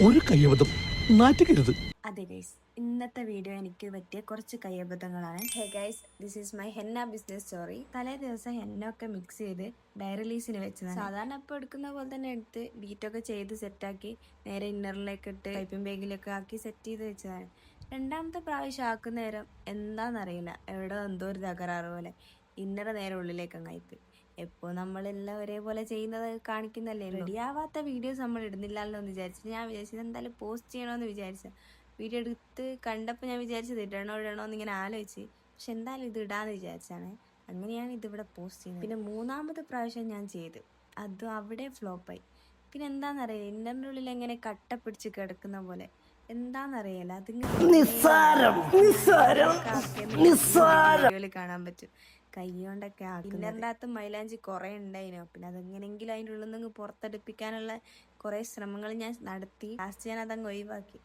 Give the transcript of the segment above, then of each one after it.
ഒരു കയ്യബദ്ധം നാറ്റുകരുത്. അതെ ഗൈസ്, ഇന്നത്തെ വീഡിയോ എനിക്ക് പറ്റിയ കുറച്ച് കയ്യബദ്ധങ്ങളാണ്. Hey guys, this is my henna business story. തലേ ദിവസം ഹെന്ന ഒക്കെ മിക്സ് ചെയ്ത് ഡയറി ലീസിന് വെച്ചതാണ്. സാധാരണ ഇപ്പോൾ എടുക്കുന്ന പോലെ തന്നെ എടുത്ത് ബീറ്റൊക്കെ ചെയ്ത് സെറ്റാക്കി നേരെ ഇന്നറിലേക്ക് ഇട്ട് പൈപ്പിംഗ് ബാഗിലൊക്കെ ആക്കി സെറ്റ് ചെയ്ത് വെച്ചതാണ്. രണ്ടാമത്തെ പ്രാവശ്യം ആക്കുന്ന നേരം എന്താണെന്നറിയില്ല, എവിടെ എന്തോ ഒരു തകരാറ് പോലെ ഇന്നറ നേരെ ഉള്ളിലേക്ക് അങ്ങായിപ്പോയി. എപ്പോൾ നമ്മളെല്ലാം ഒരേപോലെ ചെയ്യുന്നത് കാണിക്കുന്നല്ലേ. റെഡിയാവാത്ത വീഡിയോസ് നമ്മൾ ഇടുന്നില്ലല്ലോ എന്ന് വിചാരിച്ചു. ഞാൻ വിചാരിച്ചത് എന്തായാലും പോസ്റ്റ് ചെയ്യണമെന്ന് വിചാരിച്ച വീഡിയോ എടുത്ത് കണ്ടപ്പോൾ ഞാൻ വിചാരിച്ചത് ഇടണോ എന്ന് ഇങ്ങനെ ആലോചിച്ച്, പക്ഷെ എന്തായാലും ഇത് ഇടാന്ന് വിചാരിച്ചാണ്. അങ്ങനെയാണ് ഇതിവിടെ പോസ്റ്റ് ചെയ്യുന്നത്. പിന്നെ മൂന്നാമത്തെ പ്രാവശ്യം ഞാൻ ചെയ്ത് അതും അവിടെ ഫ്ലോപ്പായി. പിന്നെ എന്താണെന്നറിയില്ല, ഇന്നറിൻ്റെ ഉള്ളിൽ എങ്ങനെ കട്ട പിടിച്ച് കിടക്കുന്ന പോലെ എന്താണെന്നറിയില്ല. വീഡിയോയിൽ കാണാൻ പറ്റും. കൈകൊണ്ടൊക്കെ ഇന്നറിൻ്റെ അകത്ത് മൈലാഞ്ചി കുറേ ഉണ്ടായിനോ. പിന്നെ അതെങ്ങനെങ്കിലും അതിൻ്റെ ഉള്ളിൽ നിന്ന് പുറത്തെടുപ്പിക്കാനുള്ള കുറേ ശ്രമങ്ങൾ ഞാൻ നടത്തി. ലാസ്റ്റ് ഞാൻ അതങ്ങ് ഒഴിവാക്കി.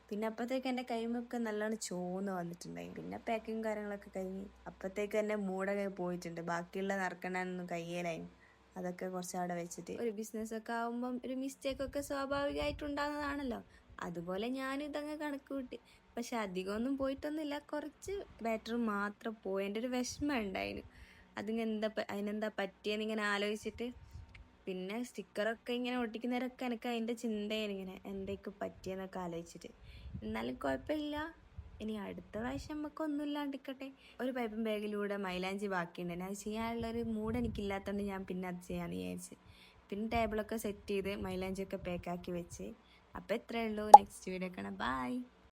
പിന്നെ അപ്പോഴത്തേക്ക് എൻ്റെ കൈമൊക്കെ നല്ലോണം ചോന്ന് വന്നിട്ടുണ്ടായി. പിന്നെ പാക്കിങ് കാര്യങ്ങളൊക്കെ കഴിഞ്ഞ് അപ്പോഴത്തേക്ക് എൻ്റെ മൂടൊക്കെ പോയിട്ടുണ്ട്. ബാക്കിയുള്ള നറുക്കണൊന്നും കയ്യിലായി. അതൊക്കെ കുറച്ച് അവിടെ വെച്ചിട്ട്, ഒരു ബിസിനസ്സൊക്കെ ആകുമ്പം ഒരു മിസ്റ്റേക്കൊക്കെ സ്വാഭാവികമായിട്ടുണ്ടാകുന്നതാണല്ലോ. അതുപോലെ ഞാനിതങ്ങ് കണക്ക് കൂട്ടി. പക്ഷെ അധികമൊന്നും പോയിട്ടൊന്നുമില്ല, കുറച്ച് ബാറ്റർ മാത്രം പോയി. എൻ്റെ ഒരു വിഷമം ഉണ്ടായിരുന്നു. അതിനെന്താ പറ്റിയെന്ന് ഇങ്ങനെ ആലോചിച്ചിട്ട്. പിന്നെ സ്റ്റിക്കറൊക്കെ ഇങ്ങനെ ഒട്ടിക്കുന്നവരൊക്കെ എനിക്ക് അതിൻ്റെ ചിന്തയാണ് ഇങ്ങനെ എന്തൊക്കെ പറ്റിയെന്നൊക്കെ ആലോചിച്ചിട്ട്. എന്നാലും കുഴപ്പമില്ല, ഇനി അടുത്ത പ്രാവശ്യം നമുക്ക് ഒന്നും ഇല്ലാണ്ടിരിക്കട്ടെ. ഒരു പൈപ്പും ബാഗിലൂടെ മൈലാഞ്ചി ബാക്കിയുണ്ട്. അത് ചെയ്യാനുള്ളൊരു മൂഡ് എനിക്കില്ലാത്തതുകൊണ്ട് ഞാൻ പിന്നെ അത് ചെയ്യാമെന്ന് വിചാരിച്ച്. പിന്നെ ടേബിളൊക്കെ സെറ്റ് ചെയ്ത് മൈലാഞ്ചിയൊക്കെ പാക്കാക്കി വെച്ച്. അപ്പോൾ എത്രയേ ഉള്ളൂ. നെക്സ്റ്റ് വീഡിയോ കാണാം. ബൈ.